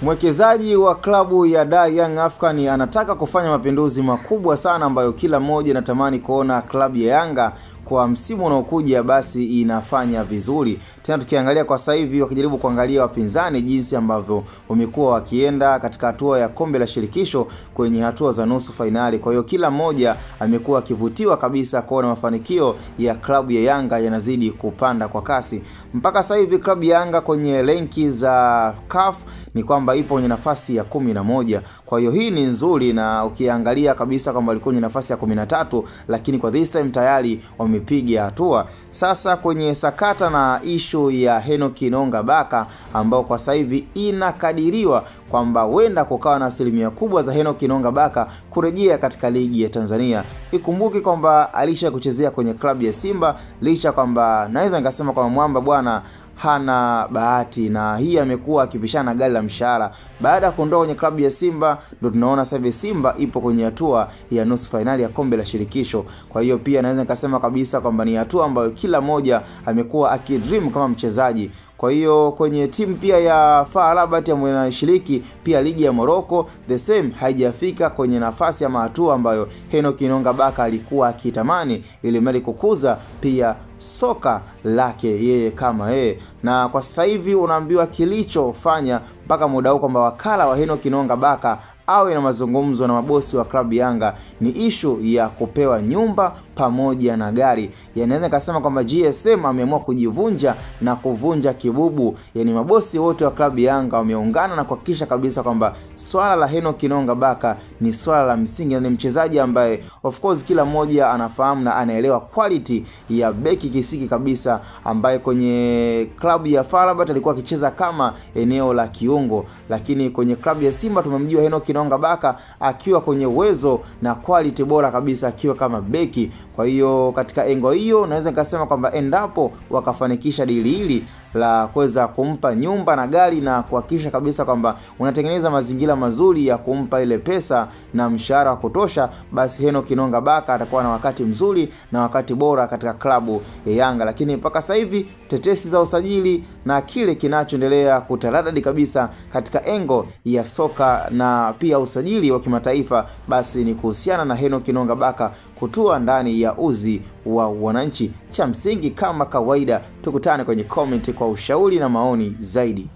Mwekezaji wa klabu ya Dar Young Africans anataka kufanya mapinduzi makubwa sana ambayo kila mmoja anatamani kuona klabu ya Yanga kwa msimu unaokuja basi inafanya vizuri. Tena tukiangalia kwa sasa hivi wakijaribu kuangalia wapinzani jinsi ambavyo wamekuwa wakienda katika hatua ya kombe la shirikisho kwenye hatua za nusu finali. Kwa hiyo kila mmoja amekuwa akivutiwa kabisa kuona mafanikio ya klabu ya Yanga yanazidi kupanda kwa kasi. Mpaka sasa hivi klabu ya Yanga kwenye renki za CAF ni kwamba ipo kwenye nafasi ya 11. Kwa hiyo hii ni nzuri, na ukiangalia kabisa kwamba walikuwa kwenye nafasi ya 13, lakini kwa this time tayari wamepiga hatua. Sasa kwenye sakata na issue ya Henock Inonga Baka ambao kwa sasa hivi inakadiriwa kwamba huenda kukawa na asilimia kubwa za Henock Inonga Baka kurejea katika ligi ya Tanzania. Ikumbuki kwamba alisha kuchezea kwenye klabu ya Simba, licha kwamba naweza nikasema kwamba mwamba bwana hana bahati, na hii amekuwa akipishana gari la mshahara. Baada ya kuondoka kwenye klabu ya Simba ndio tunaona sasa hivi Simba ipo kwenye hatua ya nusu finali ya kombe la shirikisho. Kwa hiyo pia naweza nikasema kabisa kwamba ni hatua ambayo kila moja amekuwa akidream kama mchezaji. Kwa hiyo kwenye timu pia ya FAR Rabat ambayo inashiriki pia ligi ya Morocco, the same haijafika kwenye nafasi ya hatua ambayo Henock Inonga Baka alikuwa akitamani, ili mali kukuza pia soka lake yeye kama yeye. Na kwa sasa hivi unaambiwa kilichofanya mpaka muda huu kwamba wakala wa Henock Inonga Baka awe na mazungumzo na mabosi wa klabu Yanga ni issue ya kupewa nyumba pamoja na gari. Yanaweza kusema kwamba GSM ameamua kujivunja na kuvunja kibubu. Yani mabosi wote wa klabu Yanga wameungana na kuhakikisha kabisa kwamba swala la Henock Inonga Baka ni swala la msingi, na ni mchezaji ambaye of course kila mmoja anafahamu na anaelewa quality ya beki kisiki kabisa, ambaye kwenye klabu ya FAR Rabat alikuwa akicheza kama eneo la kiungo, lakini kwenye klabu ya Simba tumemjua Henock Inonga Baka akiwa kwenye uwezo na quality bora kabisa akiwa kama beki. Kwa hiyo katika engo hiyo naweza nikasema kwamba endapo wakafanikisha dili hili la kuweza kumpa nyumba na gari na kuhakikisha kabisa kwamba unatengeneza mazingira mazuri ya kumpa ile pesa na mshahara wa kutosha, basi Henock Inonga Baka atakuwa na wakati mzuri na wakati bora katika klabu ya Yanga. Lakini mpaka sasa hivi tetesi za usajili na kile kinachoendelea kutaradadi kabisa katika engo ya soka na pia usajili wa kimataifa, basi ni kuhusiana na Henock Inonga Baka kutua ndani ya uzi wa wananchi. Cha msingi kama kawaida, tukutane kwenye comment kwa ushauri na maoni zaidi.